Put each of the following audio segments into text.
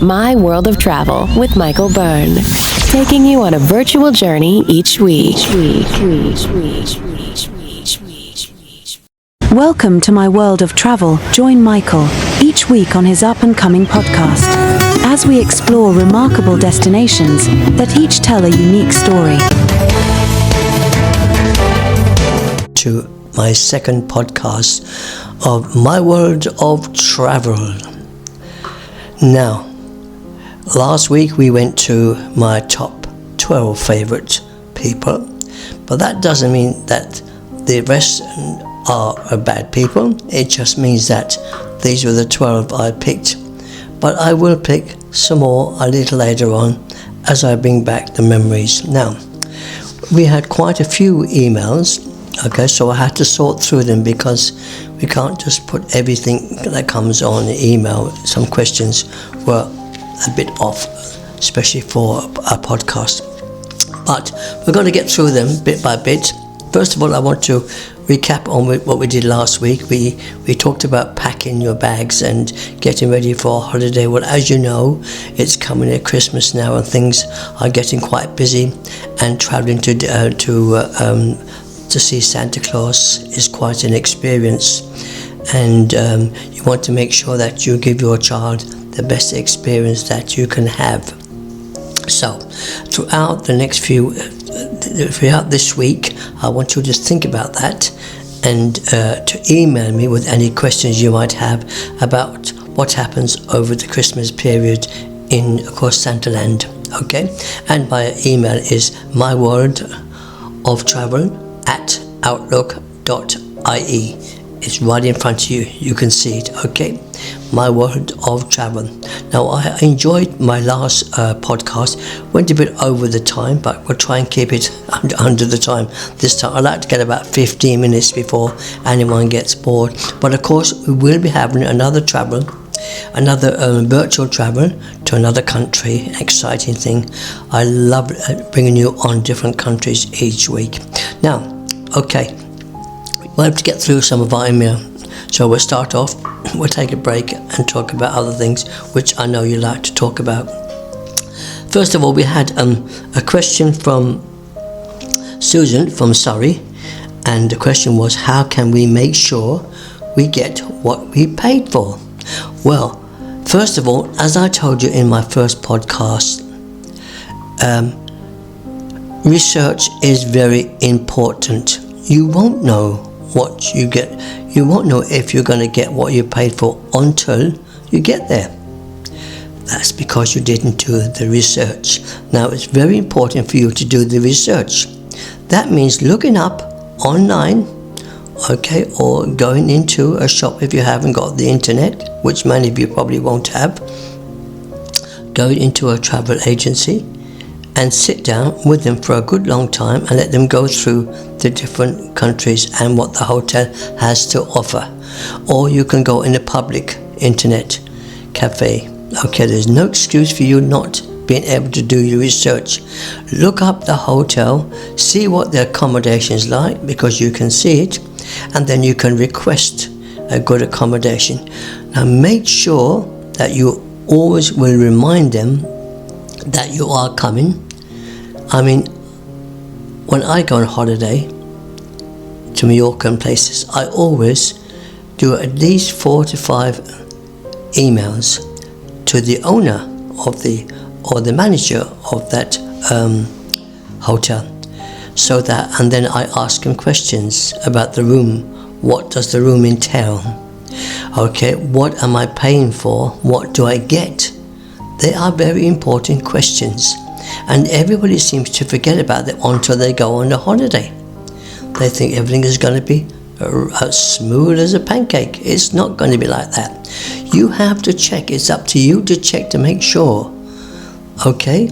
My World of Travel with Michael Byrne, taking you on a virtual journey each week. Welcome to My World of Travel. Join Michael each week on his up-and-coming podcast as we explore remarkable destinations that each tell a unique story. To my second podcast of My World of Travel. Now, last week we went to my top 12 favourite people, but that doesn't mean that the rest are bad people. It just means that these were the 12 I picked, but I will pick some more a little later on as I bring back the memories. Now, we had quite a few emails, okay, so I had to sort through them because we can't just put everything that comes on the email. Some questions were a bit off, especially for a podcast, but we're going to get through them bit by bit. First of all, I want to recap on what we did last week. We talked about packing your bags and getting ready for a holiday. Well, as you know, it's coming at Christmas now and things are getting quite busy, and travelling to see Santa Claus is quite an experience, and you want to make sure that you give your child the best experience that you can have. So throughout this week, I want you to just think about that and to email me with any questions you might have about what happens over the Christmas period in, of course, Santaland. Okay, and my email is myworldoftravel@outlook.ie. It's right in front of you. You can see it. Okay, My World of Travel. Now, I enjoyed my last podcast. Went a bit over the time, but we'll try and keep it under the time this time. I like to get about 15 minutes before anyone gets bored. But of course, we will be having another virtual travel to another country. An exciting thing. I love bringing you on different countries each week. Now, okay, we'll have to get through some of our email. So we'll start off, we'll take a break and talk about other things which I know you like to talk about. First of all, we had a question from Susan from Surrey, and the question was, how can we make sure we get what we paid for? Well, first of all, as I told you in my first podcast, research is very important. You won't know what you get. You won't know if you're going to get what you paid for until you get there. That's because you didn't do the research. Now, it's very important for you to do the research. That means looking up online, okay, or going into a shop if you haven't got the internet, which many of you probably won't have. Going into a travel agency and sit down with them for a good long time and let them go through the different countries and what the hotel has to offer. Or you can go in a public internet cafe. Okay, there's no excuse for you not being able to do your research. Look up the hotel, see what the accommodation is like, because you can see it, and then you can request a good accommodation. Now, make sure that you always will remind them that you are coming. I mean, when I go on holiday to Mallorca and places, I always do at least 4 to 5 emails to the owner of or the manager of that hotel, so that, and then I ask him questions about the room. What does the room entail? Okay, what am I paying for? What do I get? They are very important questions, and everybody seems to forget about them until they go on a holiday. They think everything is going to be as smooth as a pancake. It's not going to be like that. You have to check. It's up to you to check to make sure. Okay?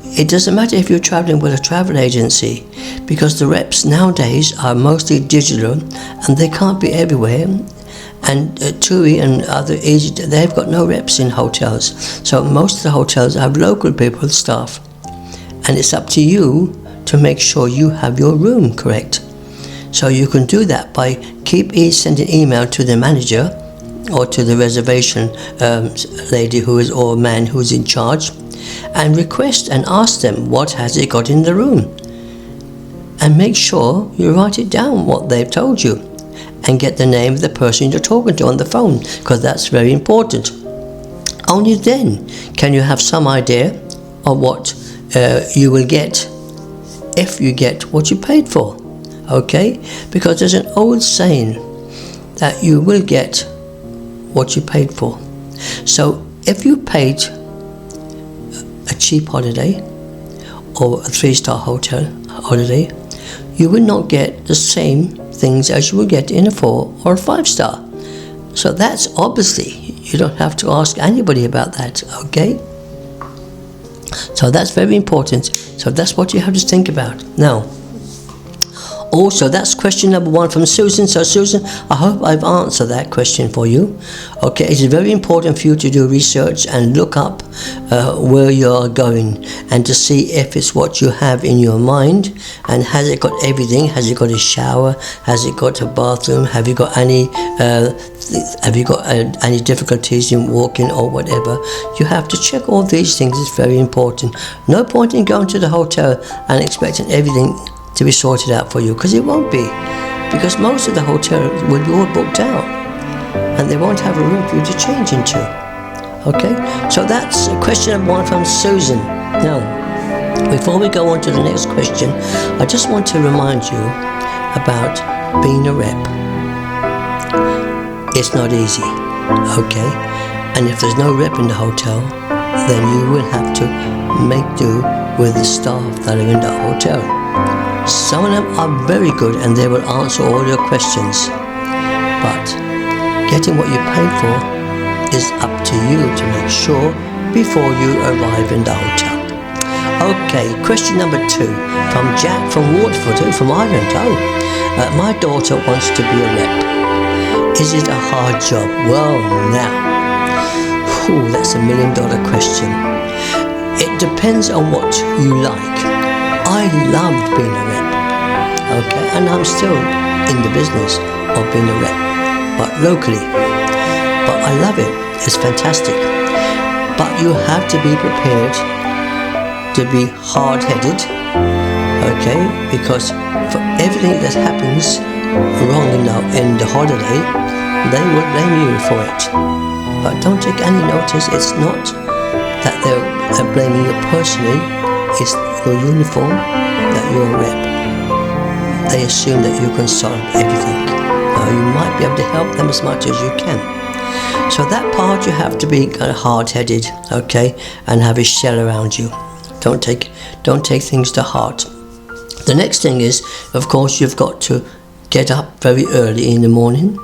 It doesn't matter if you're traveling with a travel agency, because the reps nowadays are mostly digital and they can't be everywhere. And TUI and other agents, they've got no reps in hotels. So most of the hotels have local people, staff. And it's up to you to make sure you have your room correct. So you can do that by keep sending email to the manager or to the reservation lady or man who's in charge, and request and ask them what has it got in the room. And make sure you write it down what they've told you, and get the name of the person you're talking to on the phone, because that's very important. Only then can you have some idea of what you will get if you get what you paid for. Okay? Because there's an old saying that you will get what you paid for. So if you paid a cheap holiday or a 3-star hotel holiday, you will not get the same things as you will get in a 4 or a 5-star. So that's obviously, you don't have to ask anybody about that, okay? So that's very important. So that's what you have to think about. Now, also, that's question number 1 from Susan. So Susan, I hope I've answered that question for you. Okay, it's very important for you to do research and look up where you're going, and to see if it's what you have in your mind, and has it got everything. Has it got a shower? Has it got a bathroom? Have you got any difficulties in walking or whatever? You have to check all these things. It's very important. No point in going to the hotel and expecting everything to be sorted out for you, because it won't be, because most of the hotels will be all booked out and they won't have a room for you to change into. Okay, so that's question number 1 from Susan. Now, before we go on to the next question, I just want to remind you about being a rep. It's not easy, okay? And if there's no rep in the hotel, then you will have to make do with the staff that are in the hotel. Some of them are very good and they will answer all your questions, but getting what you paid for is up to you to make sure before you arrive in the hotel. Okay, question number 2 from Jack from Waterford, from Ireland. My daughter wants to be a rep. Is it a hard job? Well, now, that's $1 million question. It depends on what you like. I loved being a rep, okay, and I'm still in the business of being a rep, but locally. But I love it. It's fantastic. But you have to be prepared to be hard-headed, okay, because for everything that happens wrong in the holiday, they will blame you for it. But don't take any notice. It's not that they're blaming you personally. It's your uniform that you're a rep. They assume that you can solve everything. Now, you might be able to help them as much as you can. So that part, you have to be kind of hard-headed, okay, and have a shell around you. Don't take things to heart. The next thing is, of course, you've got to get up very early in the morning.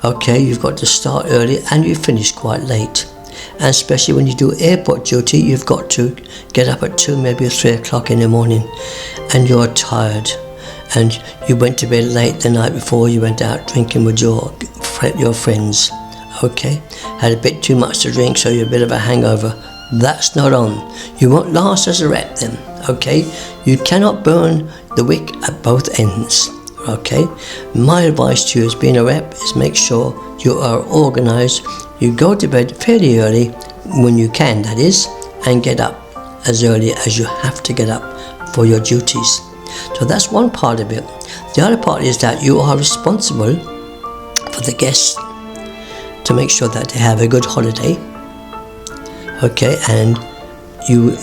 Okay, you've got to start early and you finish quite late. And especially when you do airport duty, you've got to get up at 2, maybe 3 o'clock in the morning, and you're tired, and you went to bed late the night before. You went out drinking with your friends, okay, had a bit too much to drink, so you're a bit of a hangover. That's not on. You won't last as a rep then, okay? You cannot burn the wick at both ends, okay? My advice to you as being a rep is make sure you are organised. You go to bed fairly early, when you can, that is, and get up as early as you have to get up for your duties. So that's one part of it. The other part is that you are responsible for the guests to make sure that they have a good holiday, okay, and you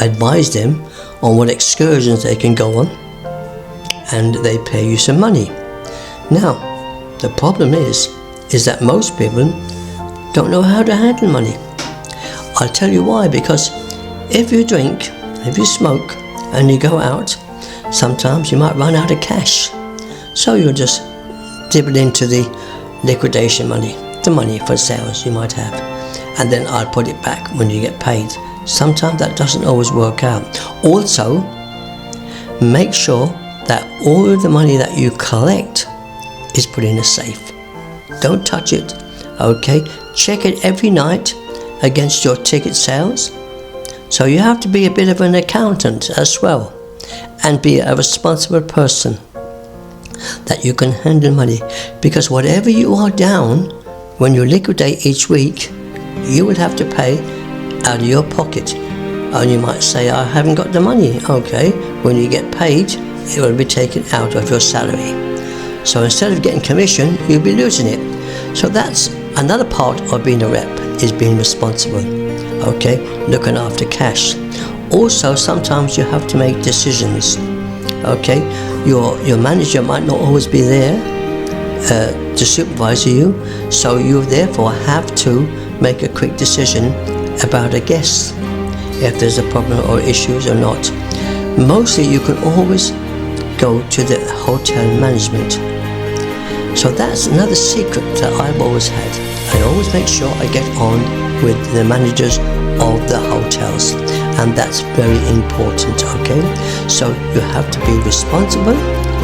advise them on what excursions they can go on, and they pay you some money. Now, the problem is that most people don't know how to handle money. I'll tell you why. Because if you drink, if you smoke, and you go out, sometimes you might run out of cash. So you'll just dibble into the liquidation money, the money for sales you might have, and then I'll put it back when you get paid. Sometimes that doesn't always work out. Also, make sure that all the money that you collect is put in a safe. Don't touch it, okay? Check it every night against your ticket sales. So you have to be a bit of an accountant as well, and be a responsible person that you can handle money, because whatever you are down, when you liquidate each week, you will have to pay out of your pocket. And you might say, I haven't got the money. Okay, when you get paid, it will be taken out of your salary. So instead of getting commission, you'll be losing it. So that's another part of being a rep, is being responsible. Okay, looking after cash. Also, sometimes you have to make decisions. Okay, your manager might not always be there to supervise you, so you therefore have to make a quick decision about a guest, if there's a problem or issues or not. Mostly you can always go to the hotel management. So that's another secret that I've always had. I always make sure I get on with the managers of the hotels, and that's very important. Okay, so you have to be responsible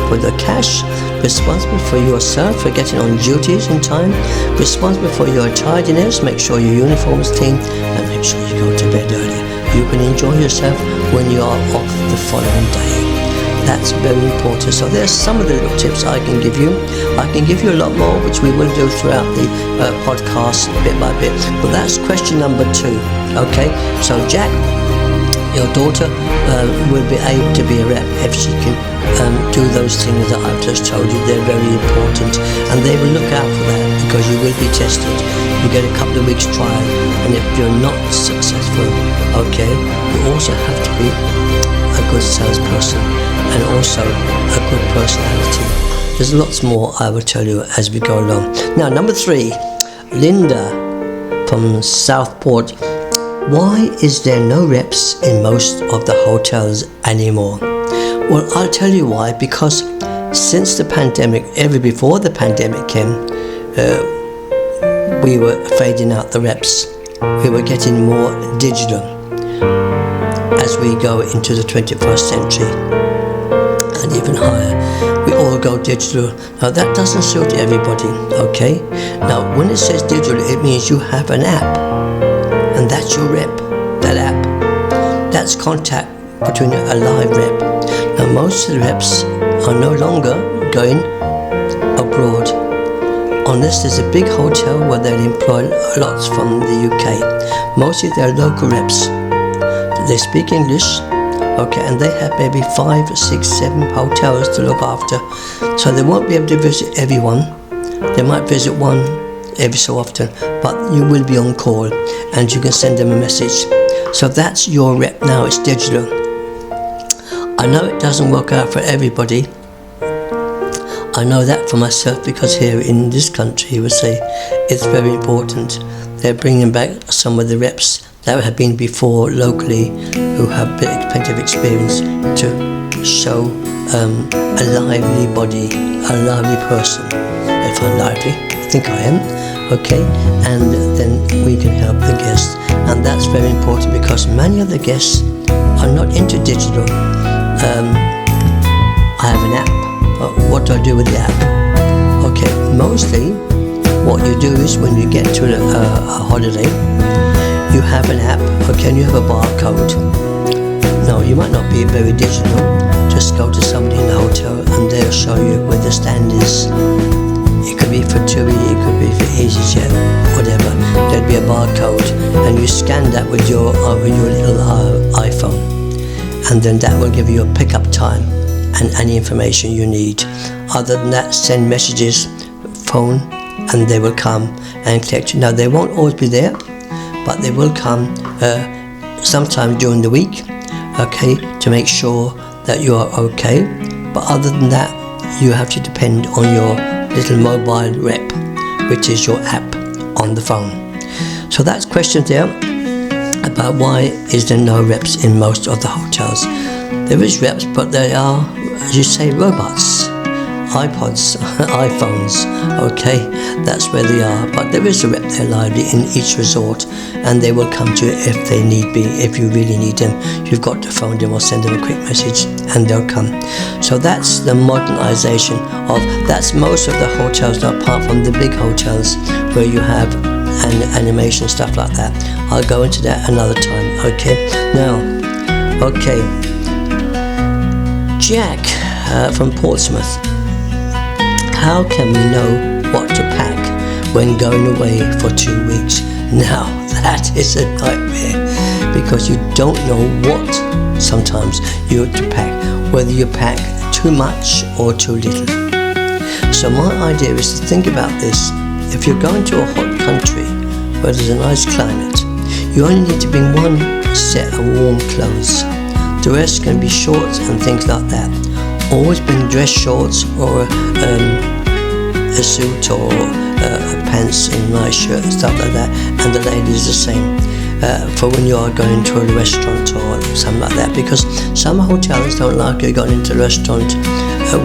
for the cash, responsible for yourself, for getting on duties in time, responsible for your tidiness, make sure your uniform is clean, and make sure you go to bed early. You can enjoy yourself when you are off the following day. That's very important. So there's some of the little tips I can give you. I can give you a lot more, which we will do throughout the podcast bit by bit. But that's question number 2. Okay, so Jack, your daughter will be able to be a rep if she can do those things that I've just told you. They're very important, and they will look out for that, because you will be tested. You get a couple of weeks trial, and if you're not successful, okay, you also have to be a good salesperson and also a good personality. There's lots more I will tell you as we go along. Now, number 3, Linda from Southport. Why is there no reps in most of the hotels anymore? Well, I'll tell you why. Because since the pandemic, ever before the pandemic came, we were fading out the reps. We were getting more digital as we go into the 21st century and even higher. We all go digital. Now that doesn't suit everybody, okay? Now when it says digital, it means you have an app, and that's your rep, that app. That's contact between a live rep. Now most of the reps are no longer going abroad, unless there's a big hotel where they'll employ lots from the UK. Mostly they're local reps. They speak English, okay, and they have maybe 5, 6, 7 hotels to look after, so they won't be able to visit everyone. They might visit one every so often, but you will be on call and you can send them a message. So that's your rep now. It's digital. I know it doesn't work out for everybody. I know that for myself, because here in this country, we say it's very important. They're bringing back some of the reps that have been before locally, who have plenty of experience, to show a lively body, a lively person. If I'm lively, I think I am, okay, and then we can help the guests. And that's very important, because many of the guests are not into digital. I have an app. What do I do with the app? Okay, mostly what you do is when you get to a holiday, you have an app, okay, and you have a barcode. Now, you might not be very digital. Just go to somebody in the hotel and they'll show you where the stand is. It could be for TUI, it could be for EasyJet, whatever. There'll be a barcode, and you scan that with your little iPhone, and then that will give you a pickup time and any information you need. Other than that, send messages, phone, and they will come and collect you. Now, they won't always be there, but they will come sometime during the week, okay, to make sure that you are okay. But other than that, you have to depend on your little mobile rep, which is your app on the phone. So that's question there about why is there no reps in most of the hotels. There is reps, but they are, as you say, robots, iPods, iPhones, okay, that's where they are. But there is a rep there lively in each resort, and they will come to you if they need be. If you really need them, you've got to phone them or send them a quick message and they'll come. So that's the modernization of, that's most of the hotels now, apart from the big hotels where you have animation, stuff like that. I'll go into that another time, okay? Now, okay, Jack from Portsmouth. How can we know what to pack when going away for 2 weeks. Now that is a nightmare because you don't know what sometimes you have to pack, whether you pack too much or too little. So my idea is to think about this. If you're going to a hot country where there's a nice climate, you only need to bring one set of warm clothes. The rest can be shorts and things like that. Always bring dress shorts or a suit or pants and a nice shirt and stuff like that, and the ladies the same for when you are going to a restaurant or something like that, because some hotels don't like you going into a restaurant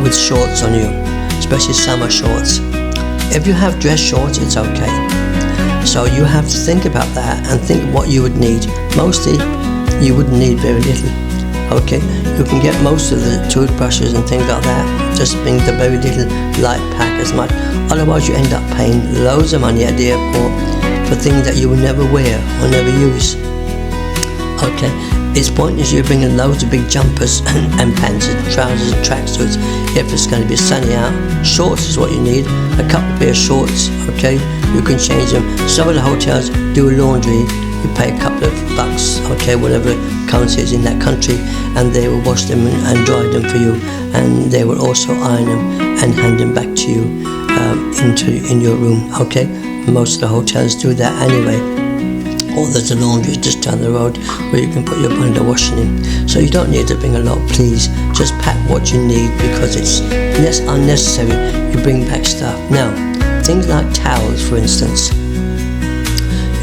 with shorts on you, especially summer shorts. If you have dress shorts, it's okay. So you have to think about that and think what you would need. Mostly you wouldn't need very little. Okay, you can get most of the toothbrushes and things like that. Just bring the very little light pack as much. Otherwise you end up paying loads of money at the airport for things that you will never wear or never use. Okay, it's pointless you bringing loads of big jumpers and pants and trousers and tracksuits if it's going to be sunny out. Shorts is what you need, a couple of pair of shorts, okay? You can change them. Some of the hotels do laundry. You pay a couple of bucks, okay, whatever currency is in that country, and they will wash them and dry them for you, and they will also iron them and hand them back to you in your room, okay? Most of the hotels do that anyway. Or there's a laundry just down the road where you can put your bundle washing in. So you don't need to bring a lot, please. Just pack what you need because it's less unnecessary. You bring back stuff. Now, things like towels, for instance.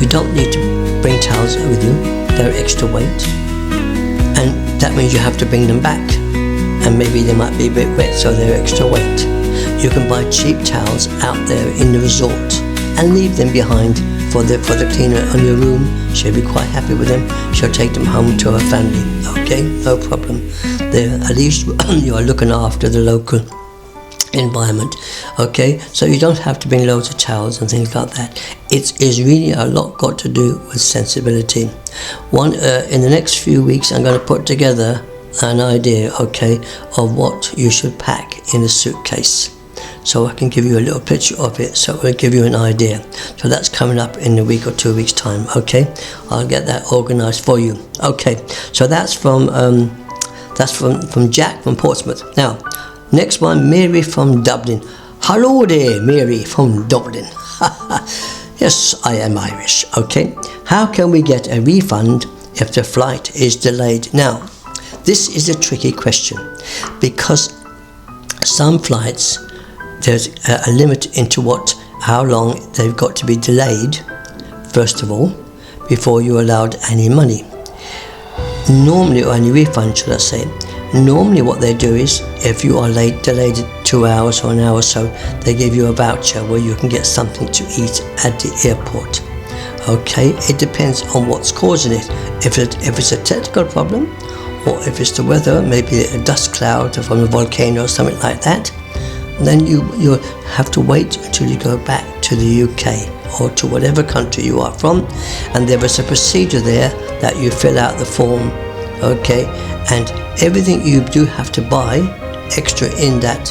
You don't need to bring towels with you. They're extra weight. And that means you have to bring them back. And maybe they might be a bit wet, so they're extra weight. You can buy cheap towels out there in the resort and leave them behind for the cleaner on your room. She'll be quite happy with them. She'll take them home to her family. Okay, no problem. There, at least you are looking after the local environment. Okay, so you don't have to bring loads of towels and things like that. It is really a lot got to do with sensibility. In the next few weeks, I'm going to put together an idea, okay, of what you should pack in a suitcase. So I can give you a little picture of it, so it will give you an idea. So that's coming up in a week or 2 weeks' time, okay? I'll get that organised for you. Okay, so that's from Jack from Portsmouth. Now, next one, Mary from Dublin. Hello there, Mary from Dublin. Yes, I am Irish, okay? How can we get a refund if the flight is delayed? Now, this is a tricky question because some flights, there's a limit into how long they've got to be delayed, first of all, before you're allowed any money. Normally, or any refund, should I say, normally what they do is, if you are delayed 2 hours or an hour or so, they give you a voucher where you can get something to eat at the airport. Okay, it depends on what's causing it. If it's a technical problem, or if it's the weather, maybe a dust cloud from a volcano or something like that, then you'll have to wait until you go back to the UK or to whatever country you are from, and there is a procedure there that you fill out the form, okay, and everything you do have to buy extra in that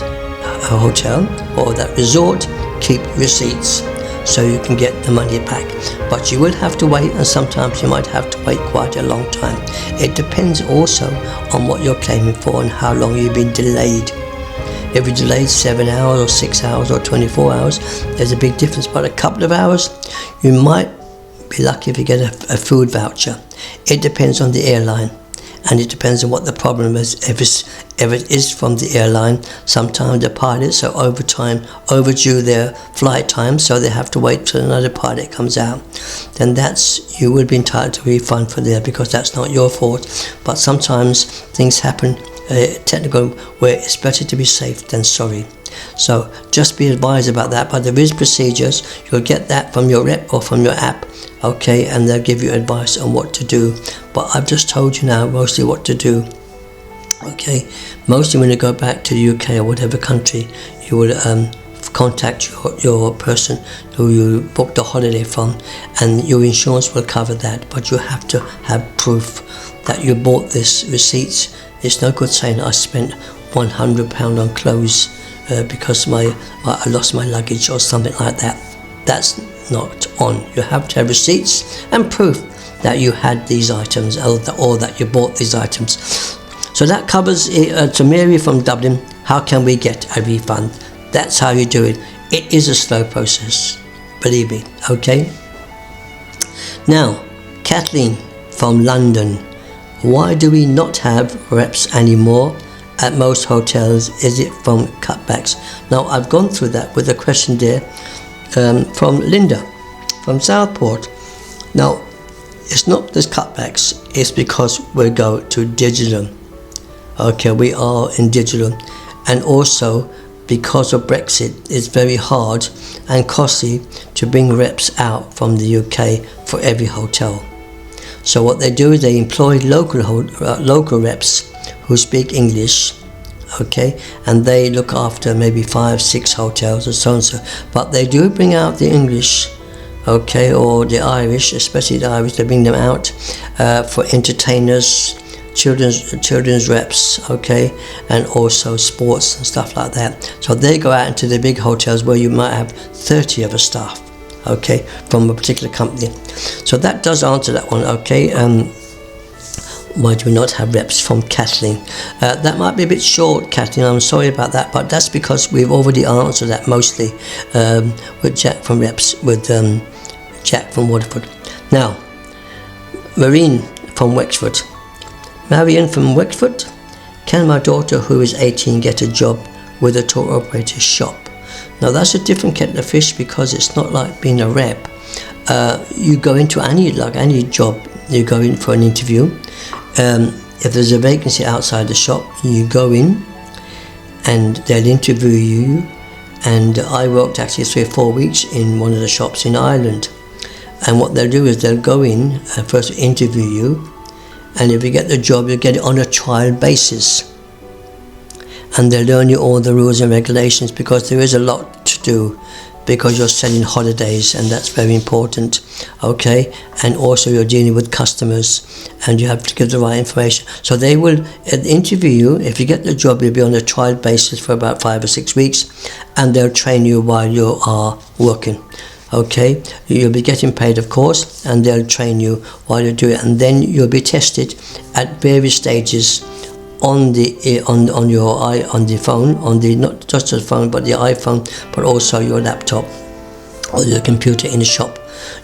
hotel or that resort, keep receipts so you can get the money back. But you will have to wait, and sometimes you might have to wait quite a long time. It depends also on what you're claiming for and how long you've been delayed. If you're delayed 7 hours or 6 hours or 24 hours, there's a big difference. But a couple of hours, you might be lucky if you get a food voucher. It depends on the airline, and it depends on what the problem is. If it is from the airline, sometimes the pilots are overdue their flight time, so they have to wait till another pilot comes out. Then you will be entitled to a refund for that, because that's not your fault. But sometimes things happen technical where it's better to be safe than sorry. So just be advised about that. But there is procedures. You'll get that from your rep or from your app, okay, and they'll give you advice on what to do. But I've just told you now mostly what to do, okay. Mostly when you go back to the UK or whatever country, you will contact your person who you booked the holiday from, and your insurance will cover that. But you have to have proof that you bought this receipts. It's no good saying I spent £100 on clothes because I lost my luggage or something like that. That's not on. You have to have receipts and proof that you had these items or that you bought these items. So that covers it. To Mary from Dublin, how can we get a refund? That's how you do it. It is a slow process, believe me, okay? Now, Kathleen from London, why do we not have reps anymore at most hotels? Is it from cutbacks? Now, I've gone through that with a question there from Linda from Southport. Now, it's not just cutbacks, it's because we go to digital. Okay, we are in digital, and also because of Brexit, it's very hard and costly to bring reps out from the UK for every hotel. So what they do is they employ local reps who speak English, okay, and they look after maybe 5-6 hotels or so and so. But they do bring out the English, okay, or the Irish, especially the Irish. They bring them out for entertainers, children's reps, okay, and also sports and stuff like that. So they go out into the big hotels where you might have 30 of a staff, okay, from a particular company. So that does answer that one, okay. Why do we not have reps from Kathleen? That might be a bit short, Kathleen, I'm sorry about that, but that's because we've already answered that mostly with Jack from reps, with Jack from Waterford. Now, Marine from Wexford. Marion from Wexford, can my daughter who is 18 get a job with a tour operator shop? Now that's a different kettle of fish, because it's not like being a rep. You go into any job, you go in for an interview. If there's a vacancy outside the shop, you go in and they'll interview you. And I worked actually 3 or 4 weeks in one of the shops in Ireland. And what they'll do is they'll go in and first interview you. And if you get the job, you get it on a trial basis. And they'll learn you all the rules and regulations, because there is a lot to do, because you're selling holidays, and that's very important, okay? And also you're dealing with customers, and you have to give the right information. So they will interview you. If you get the job, you'll be on a trial basis for about 5 or 6 weeks, and they'll train you while you are working. Okay, you'll be getting paid, of course, and they'll train you while you do it, and then you'll be tested at various stages on the phone, not just the phone, but the iPhone, but also your laptop or your computer in the shop.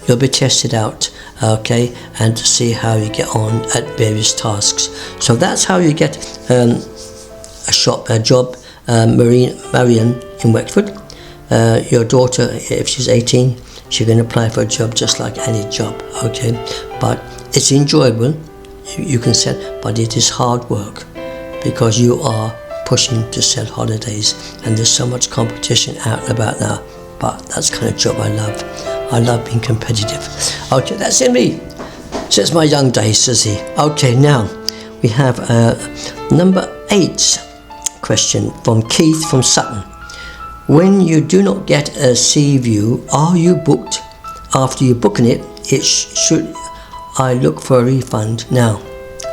You'll be tested out, okay, and to see how you get on at various tasks. So that's how you get a job, Marion in Wexford. Your daughter, if she's 18, she can apply for a job just like any job, okay? But it's enjoyable, you can sell, but it is hard work, because you are pushing to sell holidays, and there's so much competition out and about now. But that's the kind of job I love. I love being competitive. Okay, that's in me. Since my young days, says he. Okay, now we have number 8 question from Keith from Sutton. When you do not get a sea view, are you booked? After you booking it, should I look for a refund? Now,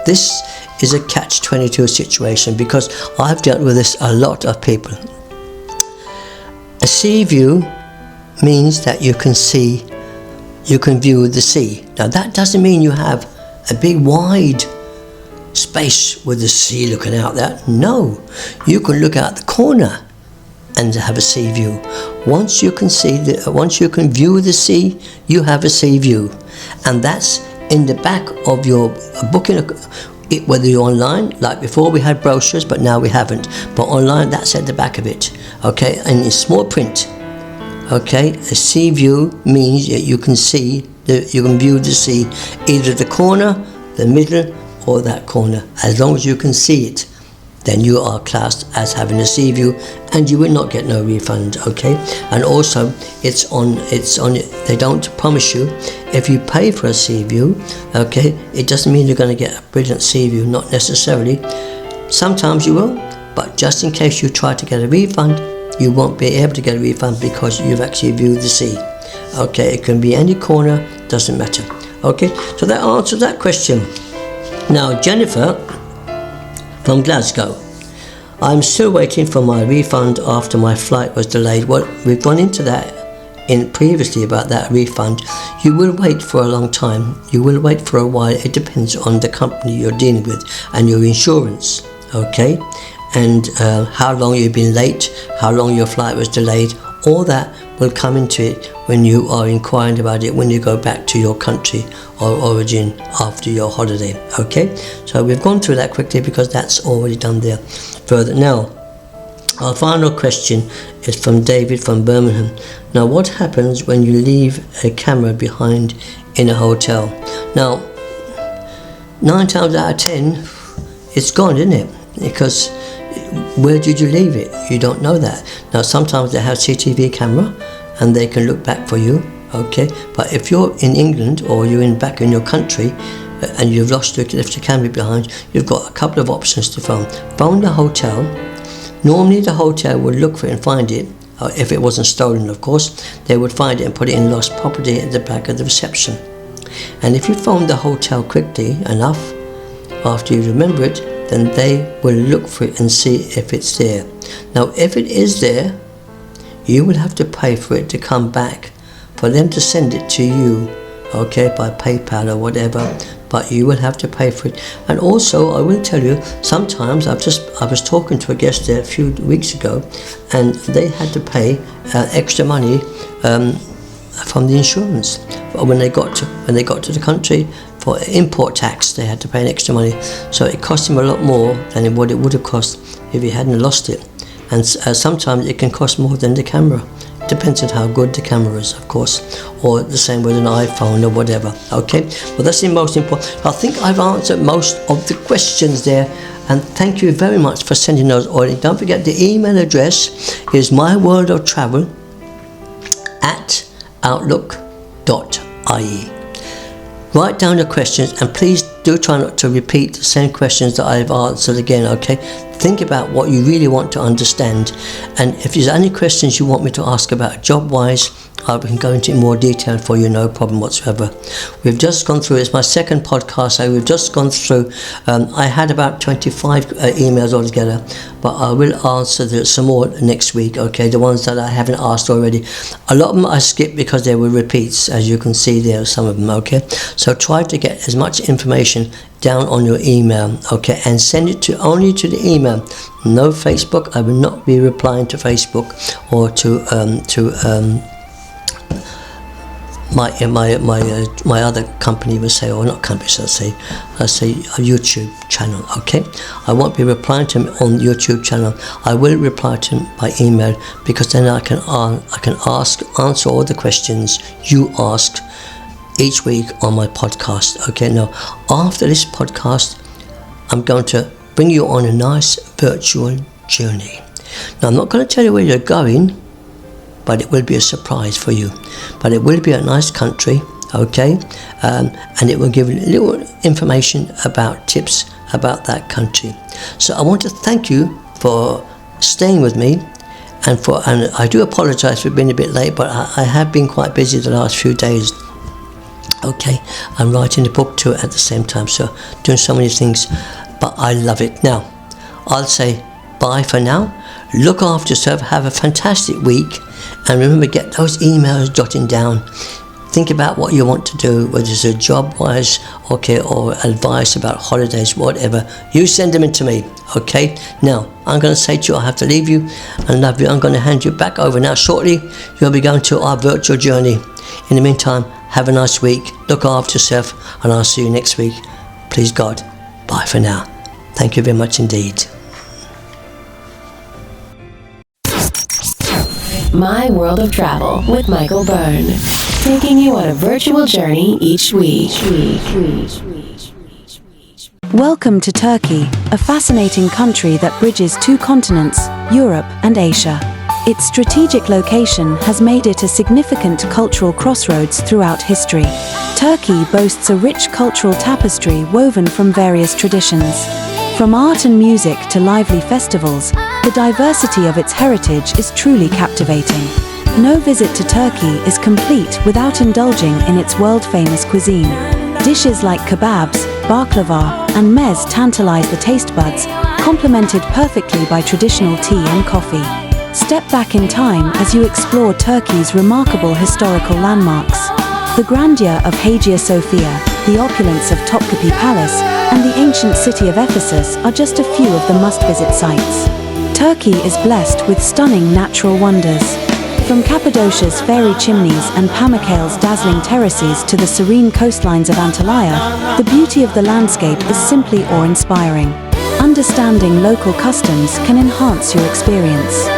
this is a catch-22 situation, because I've dealt with this a lot of people. A sea view means that you can view the sea. Now that doesn't mean you have a big wide space with the sea looking out there. No, you can look out the corner and have a sea view. Once you can view the sea, you have a sea view, and that's in the back of your booking. Whether you're online, like before we had brochures, but now we haven't. But online, that's at the back of it, okay, and in small print. Okay, a sea view means that you can view the sea, either the corner, the middle, or that corner. As long as you can see it, then you are classed as having a sea view, and you will not get no refund, okay? And also, it's on. They don't promise you if you pay for a sea view, okay? It doesn't mean you're going to get a brilliant sea view, not necessarily. Sometimes you will, but just in case you try to get a refund, you won't be able to get a refund, because you've actually viewed the sea. Okay, it can be any corner, doesn't matter. Okay, so that answers that question. Now, Jennifer from Glasgow. I'm still waiting for my refund after my flight was delayed. Well, we've gone into that in previously about that refund, you will wait for a long time. You will wait for a while. It depends on the company you're dealing with and your insurance, okay? And how long you've been late, how long your flight was delayed. All that will come into it when you are inquiring about it when you go back to your country or origin after your holiday, okay? So we've gone through that quickly because that's already done there. Further now, our final question is from David from Birmingham. Now, what happens when you leave a camera behind in a hotel? Now, 9 times out of 10, it's gone, isn't it? Because where did you leave it? You don't know that. Now, sometimes they have CCTV camera and they can look back for you, okay? But if you're in England or you're back in your country and you've left your camera behind, you've got a couple of options to phone. Phone the hotel. Normally the hotel would look for it and find it, if it wasn't stolen, of course. They would find it and put it in lost property at the back of the reception. And if you phone the hotel quickly enough, after you remember it, then they will look for it and see if it's there. Now, if it is there, you will have to pay for it to come back, for them to send it to you, okay, by PayPal or whatever, but you will have to pay for it. And also, I will tell you, sometimes I was talking to a guest there a few weeks ago, and they had to pay extra money from the insurance when they got to the country. For import tax, they had to pay an extra money, so it cost him a lot more than what it would have cost if he hadn't lost it. And sometimes it can cost more than the camera. It depends on how good the camera is, of course, or the same with an iPhone or whatever. Okay, well, that's the most important. I think I've answered most of the questions there, and thank you very much for sending those. Or don't forget, the email address is myworldoftravel@outlook.ie. Write down your questions, and please do try not to repeat the same questions that I've answered again, okay? Think about what you really want to understand, and if there's any questions you want me to ask about job-wise, I can go into more detail for you, no problem whatsoever. We've just gone through, it's my second podcast, so we've just gone through, I had about 25 emails altogether, but I will answer some more next week, okay, the ones that I haven't asked already. A lot of them I skipped because they were repeats, as you can see there, some of them, okay? So try to get as much information down on your email, okay, and send it only to the email. No Facebook. I will not be replying to Facebook or to my other company will say, or not company, I say a YouTube channel, okay? I won't be replying to him on YouTube channel. I will reply to him by email, because then I can answer all the questions you ask each week on my podcast, okay? Now, after this podcast, I'm going to bring you on a nice virtual journey. Now, I'm not going to tell you where you're going, but it will be a surprise for you. But it will be a nice country, okay? And it will give you little information about tips about that country. So I want to thank you for staying with me, and I do apologise for being a bit late, but I have been quite busy the last few days. Okay, I'm writing a book too at the same time, so doing so many things, but I love it. Now, I'll say bye for now. Look after yourself, have a fantastic week, and remember, get those emails jotting down. Think about what you want to do, whether it's a job-wise, okay, or advice about holidays, whatever. You send them in to me, okay? Now, I'm going to say to you, I have to leave you and love you. I'm going to hand you back over now. Shortly, you'll be going to our virtual journey. In the meantime, have a nice week. Look after yourself, and I'll see you next week. Please God, bye for now. Thank you very much indeed. My World of Travel with Michael Byrne, taking you on a virtual journey each week. Welcome to Turkey, a fascinating country that bridges two continents, Europe and Asia. Its strategic location has made it a significant cultural crossroads throughout history. Turkey boasts a rich cultural tapestry woven from various traditions. From art and music to lively festivals, the diversity of its heritage is truly captivating. No visit to Turkey is complete without indulging in its world-famous cuisine. Dishes like kebabs, baklava, and meze tantalize the taste buds, complemented perfectly by traditional tea and coffee. Step back in time as you explore Turkey's remarkable historical landmarks. The grandeur of Hagia Sophia, the opulence of Topkapi Palace, and the ancient city of Ephesus are just a few of the must-visit sites. Turkey is blessed with stunning natural wonders. From Cappadocia's fairy chimneys and Pamukkale's dazzling terraces to the serene coastlines of Antalya, the beauty of the landscape is simply awe-inspiring. Understanding local customs can enhance your experience.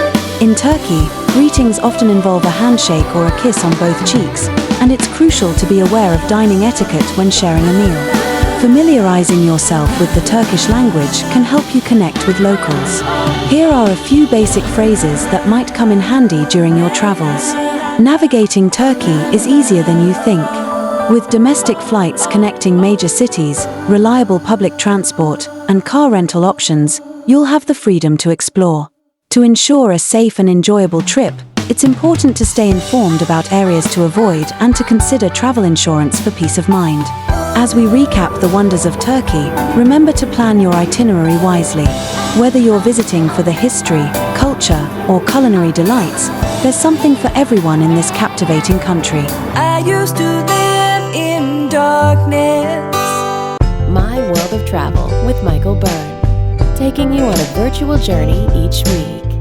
In Turkey, greetings often involve a handshake or a kiss on both cheeks, and it's crucial to be aware of dining etiquette when sharing a meal. Familiarizing yourself with the Turkish language can help you connect with locals. Here are a few basic phrases that might come in handy during your travels. Navigating Turkey is easier than you think. With domestic flights connecting major cities, reliable public transport, and car rental options, you'll have the freedom to explore. To ensure a safe and enjoyable trip, it's important to stay informed about areas to avoid and to consider travel insurance for peace of mind. As we recap the wonders of Turkey, remember to plan your itinerary wisely. Whether you're visiting for the history, culture, or culinary delights, there's something for everyone in this captivating country. I used to live in darkness. My World of Travel with Michael Byrne, taking you on a virtual journey each week.